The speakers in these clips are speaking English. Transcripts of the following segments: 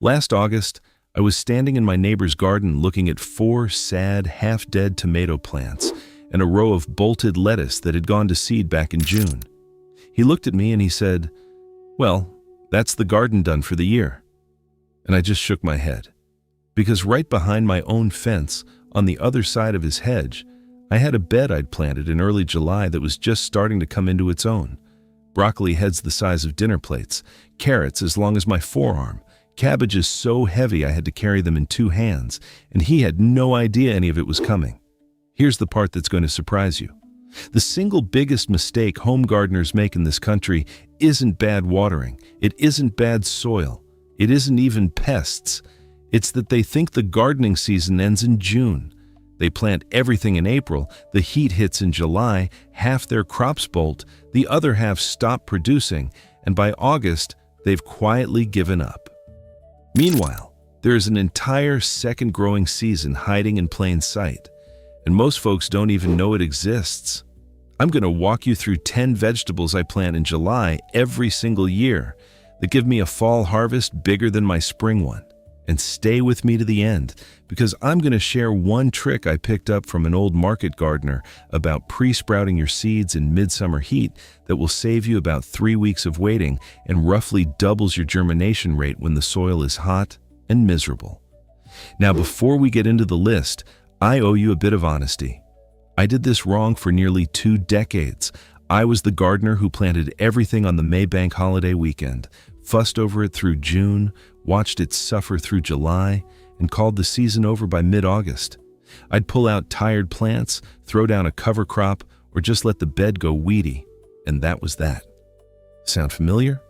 Last August, I was standing in my neighbor's garden looking at 4 sad, half-dead tomato plants and a row of bolted lettuce that had gone to seed back in June. He looked at me and he said, "Well, that's the garden done for the year." And I just shook my head. Because right behind my own fence, on the other side of his hedge, I had a bed I'd planted in early July that was just starting to come into its own. Broccoli heads the size of dinner plates, carrots as long as my forearm, cabbages so heavy I had to carry them in 2 hands, and he had no idea any of it was coming. Here's the part that's going to surprise you. The single biggest mistake home gardeners make in this country isn't bad watering, it isn't bad soil, it isn't even pests. It's that they think the gardening season ends in June. They plant everything in April, the heat hits in July, half their crops bolt, the other half stop producing, and by August, they've quietly given up. Meanwhile, there is an entire second growing season hiding in plain sight, and most folks don't even know it exists. I'm going to walk you through 10 vegetables I plant in July every single year that give me a fall harvest bigger than my spring one. And stay with me to the end, because I'm going to share one trick I picked up from an old market gardener about pre-sprouting your seeds in midsummer heat that will save you about 3 weeks of waiting and roughly doubles your germination rate when the soil is hot and miserable. Now, before we get into the list, I owe you a bit of honesty. I did this wrong for nearly 2 decades. I was the gardener who planted everything on the May Bank holiday weekend, fussed over it through June, watched it suffer through July, and called the season over by mid-August. I'd pull out tired plants, throw down a cover crop, or just let the bed go weedy, and that was that. Sound familiar?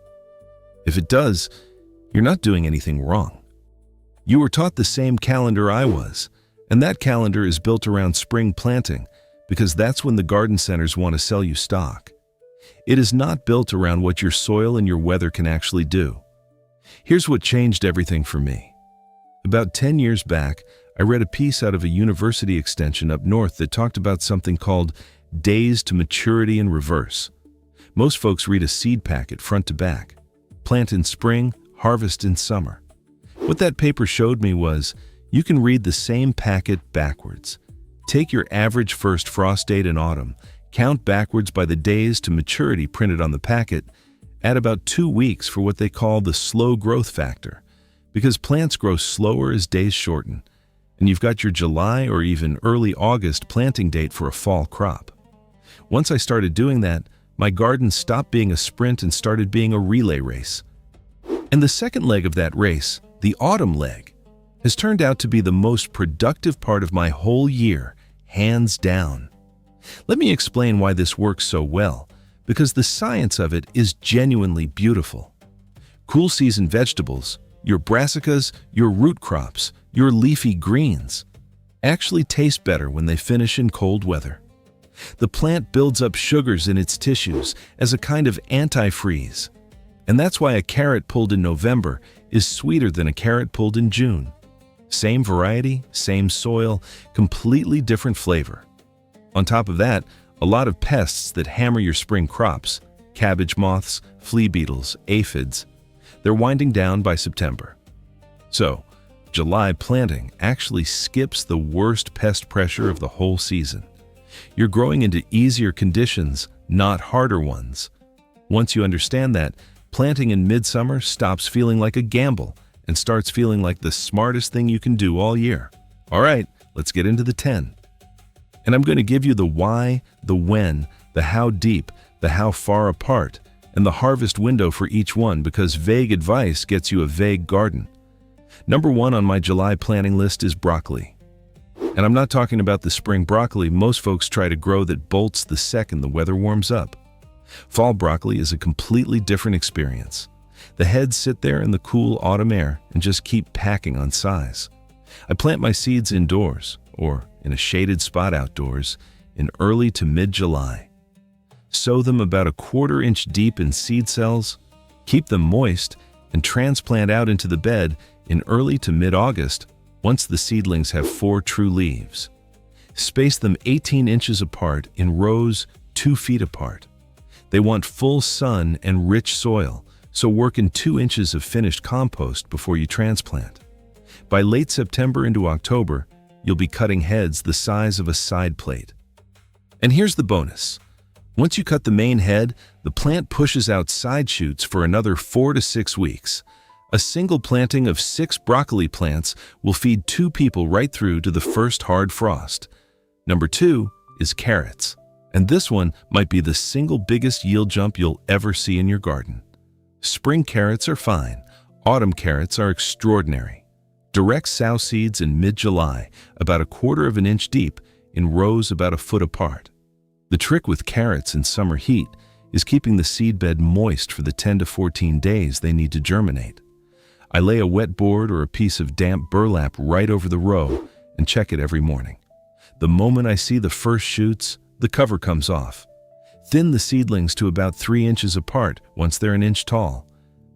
If it does, you're not doing anything wrong. You were taught the same calendar I was, and that calendar is built around spring planting because that's when the garden centers want to sell you stock. It is not built around what your soil and your weather can actually do. Here's what changed everything for me. About 10 years back, I read a piece out of a university extension up north that talked about something called days to maturity in reverse. Most folks read a seed packet front to back. Plant in spring, harvest in summer. What that paper showed me was you can read the same packet backwards. Take your average first frost date in autumn, count backwards by the days to maturity printed on the packet, add about 2 weeks for what they call the slow growth factor, because plants grow slower as days shorten, and you've got your July or even early August planting date for a fall crop. Once I started doing that, my garden stopped being a sprint and started being a relay race. And the second leg of that race, the autumn leg, has turned out to be the most productive part of my whole year, hands down. Let me explain why this works so well, because the science of it is genuinely beautiful. Cool season vegetables, your brassicas, your root crops, your leafy greens, actually taste better when they finish in cold weather. The plant builds up sugars in its tissues as a kind of antifreeze, and that's why a carrot pulled in November is sweeter than a carrot pulled in June. Same variety, same soil, completely different flavor. On top of that, a lot of pests that hammer your spring crops, cabbage moths, flea beetles, aphids, they're winding down by September. So, July planting actually skips the worst pest pressure of the whole season. You're growing into easier conditions, not harder ones. Once you understand that, planting in midsummer stops feeling like a gamble and starts feeling like the smartest thing you can do all year. All right, let's get into the 10. And I'm going to give you the why, the when, the how deep, the how far apart, and the harvest window for each one, because vague advice gets you a vague garden. Number 1 on my July planting list is broccoli. And I'm not talking about the spring broccoli most folks try to grow that bolts the second the weather warms up. Fall broccoli is a completely different experience. The heads sit there in the cool autumn air and just keep packing on size. I plant my seeds indoors, or in a shaded spot outdoors, in early to mid-July. Sow them about 1/4 inch deep in seed cells, keep them moist, and transplant out into the bed in early to mid-August once the seedlings have 4 true leaves. Space them 18 inches apart in rows 2 feet apart. They want full sun and rich soil, so work in 2 inches of finished compost before you transplant. By late September into October, you'll be cutting heads the size of a side plate. And here's the bonus. Once you cut the main head, the plant pushes out side shoots for another 4 to 6 weeks. A single planting of 6 broccoli plants will feed 2 people right through to the first hard frost. Number 2 is carrots. And this one might be the single biggest yield jump you'll ever see in your garden. Spring carrots are fine. Autumn carrots are extraordinary. Direct sow seeds in mid-July, about 1/4 of an inch deep, in rows about 1 foot apart. The trick with carrots in summer heat is keeping the seedbed moist for the 10 to 14 days they need to germinate. I lay a wet board or a piece of damp burlap right over the row and check it every morning. The moment I see the first shoots, the cover comes off. Thin the seedlings to about 3 inches apart once they're an inch tall.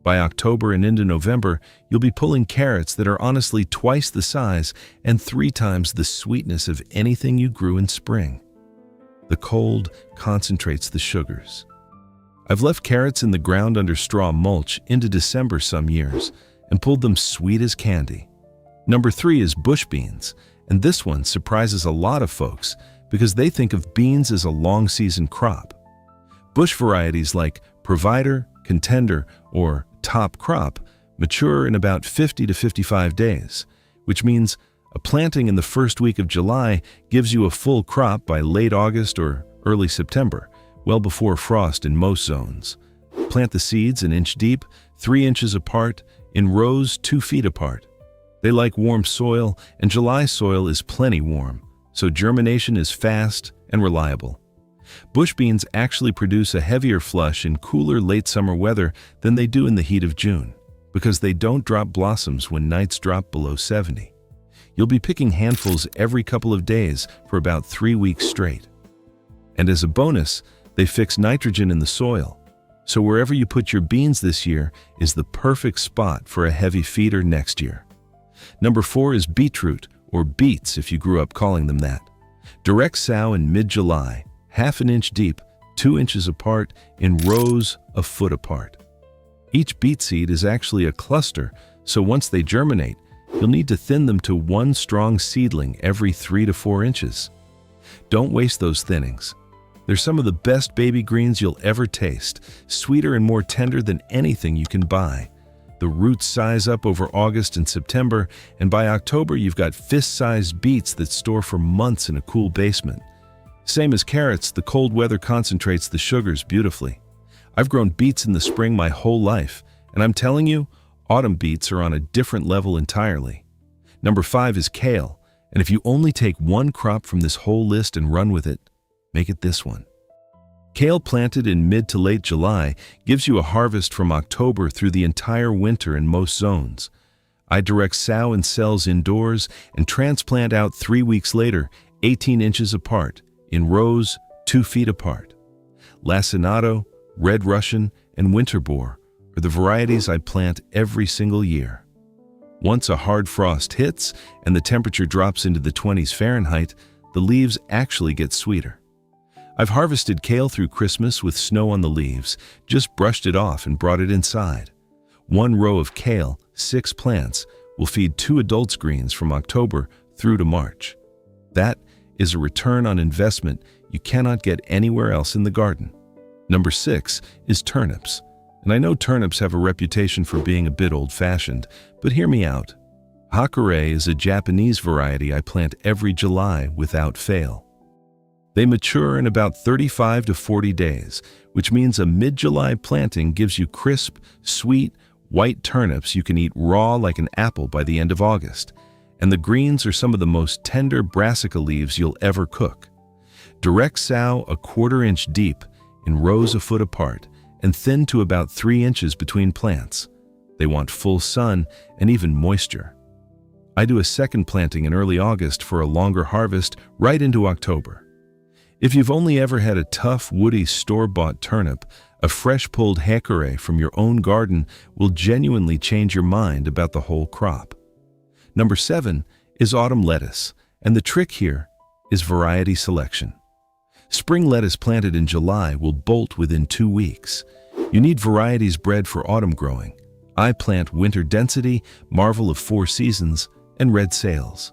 By October and into November, you'll be pulling carrots that are honestly twice the size and 3 times the sweetness of anything you grew in spring. The cold concentrates the sugars. I've left carrots in the ground under straw mulch into December some years and pulled them sweet as candy. Number 3 is bush beans, and this one surprises a lot of folks because they think of beans as a long-season crop. Bush varieties like Provider, Contender, or Top Crop mature in about 50 to 55 days, which means a planting in the first week of July gives you a full crop by late August or early September, well before frost in most zones. Plant the seeds an inch deep, 3 inches apart, in rows 2 feet apart. They like warm soil, and July soil is plenty warm, so germination is fast and reliable. Bush beans actually produce a heavier flush in cooler late summer weather than they do in the heat of June, because they don't drop blossoms when nights drop below 70. You'll be picking handfuls every couple of days for about 3 weeks straight. And as a bonus, they fix nitrogen in the soil, so wherever you put your beans this year is the perfect spot for a heavy feeder next year. Number 4 is beetroot, or beets if you grew up calling them that. Direct sow in mid-July, 1/2 inch deep, 2 inches apart, in rows 1 foot apart. Each beet seed is actually a cluster, so once they germinate, you'll need to thin them to 1 strong seedling every 3 to 4 inches. Don't waste those thinnings. They're some of the best baby greens you'll ever taste, sweeter and more tender than anything you can buy. The roots size up over August and September, and by October you've got fist-sized beets that store for months in a cool basement. Same as carrots, the cold weather concentrates the sugars beautifully. I've grown beets in the spring my whole life, and I'm telling you, autumn beets are on a different level entirely. Number 5 is kale, and if you only take 1 crop from this whole list and run with it, make it this one. Kale planted in mid to late July gives you a harvest from October through the entire winter in most zones. I direct sow and cells indoors and transplant out 3 weeks later, 18 inches apart, in rows 2 feet apart. Lacinato, Red Russian, and Winter Boar are the varieties I plant every single year. Once a hard frost hits and the temperature drops into the 20s Fahrenheit, the leaves actually get sweeter. I've harvested kale through Christmas with snow on the leaves, just brushed it off and brought it inside. 1 row of kale, 6 plants, will feed 2 adults' greens from October through to March. That is a return on investment you cannot get anywhere else in the garden. Number 6 is turnips. And I know turnips have a reputation for being a bit old-fashioned, but hear me out. Hakare is a Japanese variety I plant every July without fail. They mature in about 35 to 40 days, which means a mid-July planting gives you crisp, sweet, white turnips you can eat raw like an apple by the end of August. And the greens are some of the most tender brassica leaves you'll ever cook. Direct sow 1/4 inch deep, in rows 1 foot apart, and thin to about 3 inches between plants. They want full sun and even moisture. I do a second planting in early August for a longer harvest right into October. If you've only ever had a tough, woody, store-bought turnip, a fresh-pulled hakare from your own garden will genuinely change your mind about the whole crop. Number 7 is autumn lettuce, and the trick here is variety selection. Spring lettuce planted in July will bolt within 2 weeks. You need varieties bred for autumn growing. I plant winter density, marvel of 4 seasons, and red sails.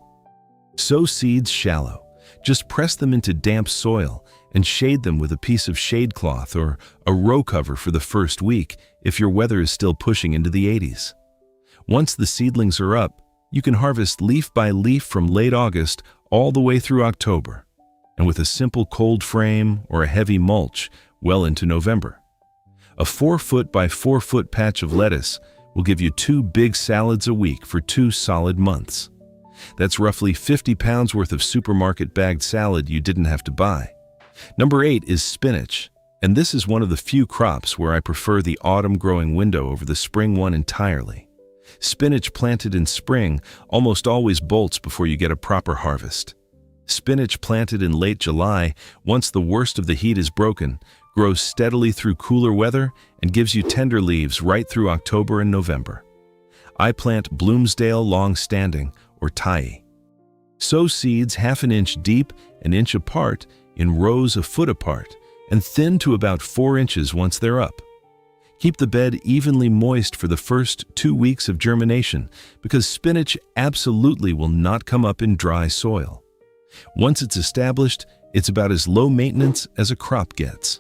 Sow seeds shallow. Just press them into damp soil and shade them with a piece of shade cloth or a row cover for the first week if your weather is still pushing into the 80s. Once the seedlings are up, you can harvest leaf by leaf from late August all the way through October, and with a simple cold frame or a heavy mulch, well into November. A 4-foot by 4-foot patch of lettuce will give you 2 big salads a week for 2 solid months. That's roughly 50 pounds worth of supermarket bagged salad you didn't have to buy. Number 8 is spinach, and this is one of the few crops where I prefer the autumn growing window over the spring one entirely. Spinach planted in spring almost always bolts before you get a proper harvest. Spinach planted in late July, once the worst of the heat is broken, grows steadily through cooler weather and gives you tender leaves right through October and November. I plant Bloomsdale long-standing, or Thai. Sow seeds half an inch deep, an inch apart, in rows a foot apart, and thin to about 4 inches once they're up. Keep the bed evenly moist for the first 2 weeks of germination because spinach absolutely will not come up in dry soil. Once it's established, it's about as low maintenance as a crop gets.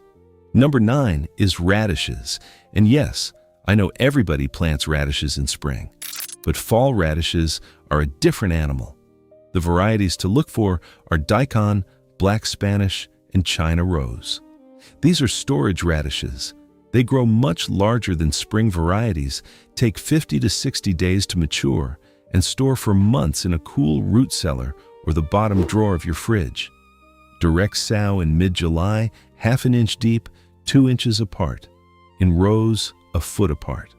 Number 9 is radishes, and yes, I know everybody plants radishes in spring, but fall radishes are a different animal. The varieties to look for are daikon, black Spanish, and China rose. These are storage radishes. They grow much larger than spring varieties, take 50 to 60 days to mature, and store for months in a cool root cellar or the bottom drawer of your fridge. Direct sow in mid-July, half an inch deep, 2 inches apart, in rows a foot apart.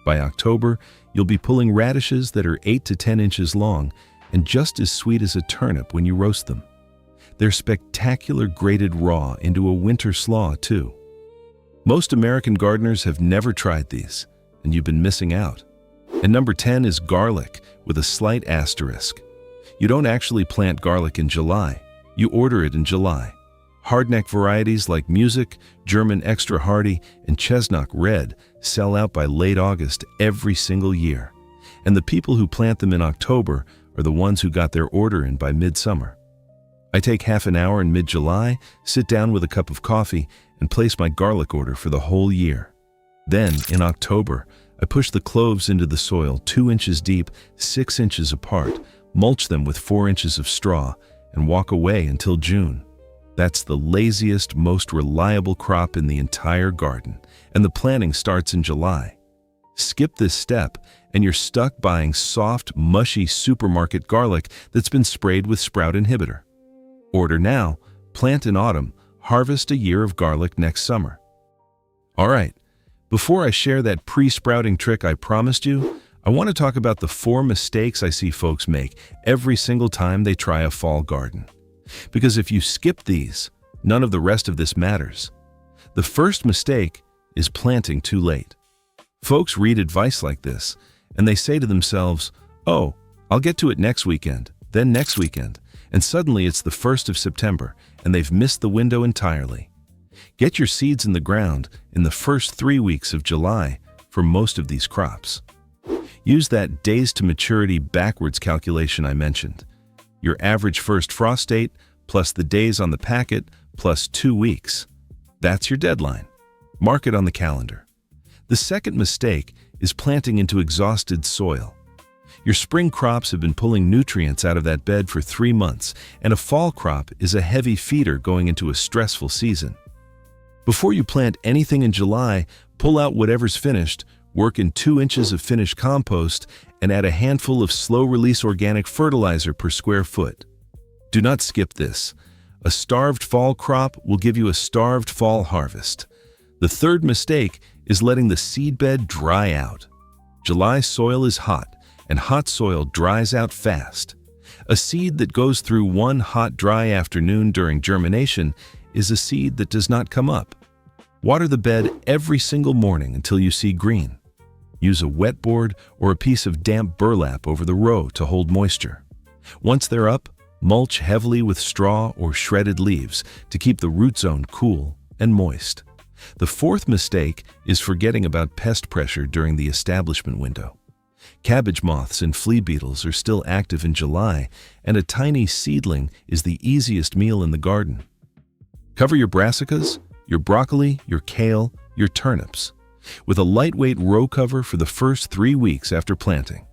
By October, you'll be pulling radishes that are 8 to 10 inches long and just as sweet as a turnip when you roast them. They're spectacular grated raw into a winter slaw, too. Most American gardeners have never tried these, and you've been missing out. And number 10 is garlic, with a slight asterisk. You don't actually plant garlic in July, you order it in July. Hardneck varieties like Music, German Extra Hardy, and Chestnut Red sell out by late August every single year. And the people who plant them in October are the ones who got their order in by midsummer. I take half an hour in mid-July, sit down with a cup of coffee, and place my garlic order for the whole year. Then, in October, I push the cloves into the soil 2 inches deep, 6 inches apart, mulch them with 4 inches of straw, and walk away until June. That's the laziest, most reliable crop in the entire garden, and the planting starts in July. Skip this step, and you're stuck buying soft, mushy supermarket garlic that's been sprayed with sprout inhibitor. Order now, plant in autumn, harvest a year of garlic next summer. All right, before I share that pre-sprouting trick I promised you, I want to talk about the 4 mistakes I see folks make every single time they try a fall garden. Because if you skip these, none of the rest of this matters. The first mistake is planting too late. Folks read advice like this, and they say to themselves, "Oh, I'll get to it next weekend, then next weekend," and suddenly it's the 1st of September, and they've missed the window entirely. Get your seeds in the ground in the first 3 weeks of July for most of these crops. Use that days to maturity backwards calculation I mentioned. Your average first frost date plus the days on the packet plus 2 weeks. That's your deadline. Mark it on the calendar. The second mistake is planting into exhausted soil. Your spring crops have been pulling nutrients out of that bed for 3 months, and a fall crop is a heavy feeder going into a stressful season. Before you plant anything in July, pull out whatever's finished, work in 2 inches of finished compost, and add a handful of slow-release organic fertilizer per square foot. Do not skip this. A starved fall crop will give you a starved fall harvest. The third mistake is letting the seedbed dry out. July soil is hot, and hot soil dries out fast. A seed that goes through one hot, dry afternoon during germination is a seed that does not come up. Water the bed every single morning until you see green. Use a wetboard or a piece of damp burlap over the row to hold moisture. Once they're up, mulch heavily with straw or shredded leaves to keep the root zone cool and moist. The fourth mistake is forgetting about pest pressure during the establishment window. Cabbage moths and flea beetles are still active in July, and a tiny seedling is the easiest meal in the garden. Cover your brassicas, your broccoli, your kale, your turnips with a lightweight row cover for the first 3 weeks after planting.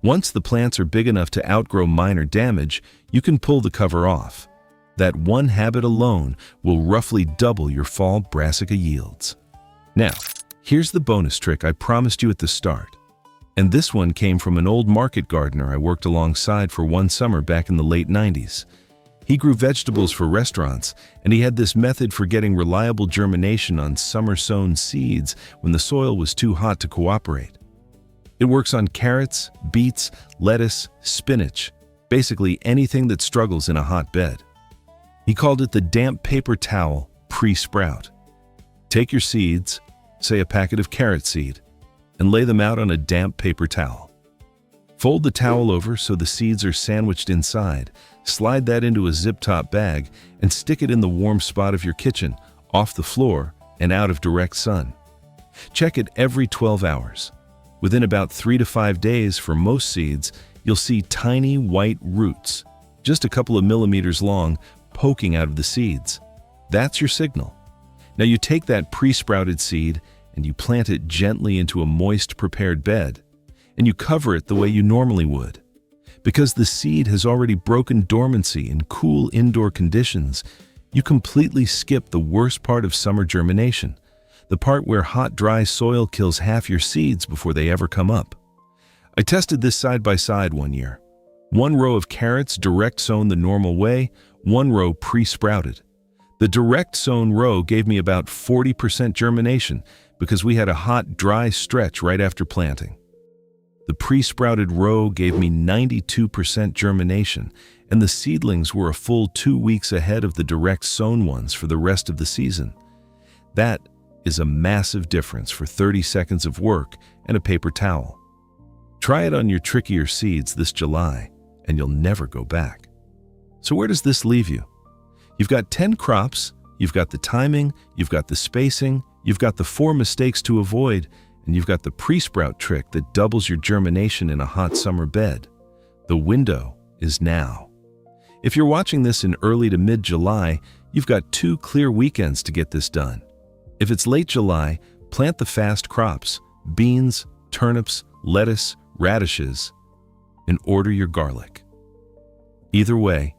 Once the plants are big enough to outgrow minor damage, you can pull the cover off. That one habit alone will roughly double your fall brassica yields. Now, here's the bonus trick I promised you at the start. And this one came from an old market gardener I worked alongside for one summer back in the late 90s. He grew vegetables for restaurants, and he had this method for getting reliable germination on summer-sown seeds when the soil was too hot to cooperate. It works on carrots, beets, lettuce, spinach, basically anything that struggles in a hot bed. He called it the damp paper towel pre-sprout. Take your seeds, say a packet of carrot seed, and lay them out on a damp paper towel. Fold the towel over so the seeds are sandwiched inside. Slide that into a zip-top bag and stick it in the warm spot of your kitchen, off the floor and out of direct sun. Check it every 12 hours. Within about 3 to 5 days for most seeds, you'll see tiny white roots, just a couple of millimeters long, poking out of the seeds. That's your signal. Now you take that pre-sprouted seed and you plant it gently into a moist, prepared bed, and you cover it the way you normally would. Because the seed has already broken dormancy in cool indoor conditions, you completely skip the worst part of summer germination, the part where hot, dry soil kills half your seeds before they ever come up. I tested this side by side one year. One row of carrots direct sown the normal way, one row pre-sprouted. The direct sown row gave me about 40% germination because we had a hot, dry stretch right after planting. The pre-sprouted row gave me 92% germination, and the seedlings were a full 2 weeks ahead of the direct sown ones for the rest of the season. That is a massive difference for 30 seconds of work and a paper towel. Try it on your trickier seeds this July, and you'll never go back. So where does this leave you? You've got 10 crops, you've got the timing, you've got the spacing, you've got the 4 mistakes to avoid, and you've got the pre-sprout trick that doubles your germination in a hot summer bed. The window is now. If you're watching this in early to mid-July, you've got 2 clear weekends to get this done. If it's late July, plant the fast crops, beans, turnips, lettuce, radishes, and order your garlic. Either way,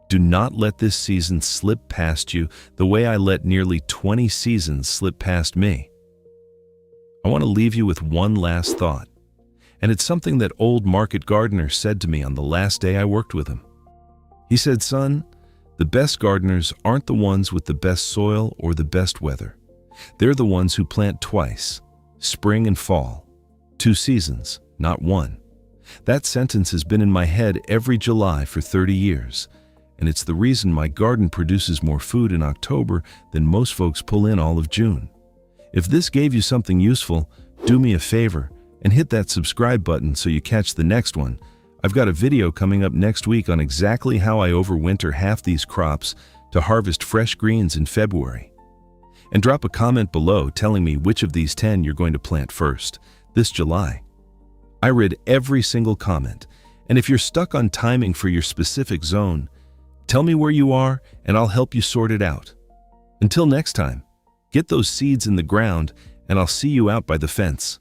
do not let this season slip past you the way I let nearly 20 seasons slip past me. I want to leave you with one last thought, and it's something that old market gardener said to me on the last day I worked with him. He said, "Son, the best gardeners aren't the ones with the best soil or the best weather. They're the ones who plant twice, spring and fall. 2 seasons, not 1. That sentence has been in my head every July for 30 years, and it's the reason my garden produces more food in October than most folks pull in all of June. If this gave you something useful, do me a favor and hit that subscribe button so you catch the next one. I've got a video coming up next week on exactly how I overwinter half these crops to harvest fresh greens in February. And drop a comment below telling me which of these 10 you're going to plant first this July. I read every single comment, and if you're stuck on timing for your specific zone, tell me where you are and I'll help you sort it out. Until next time, get those seeds in the ground and I'll see you out by the fence.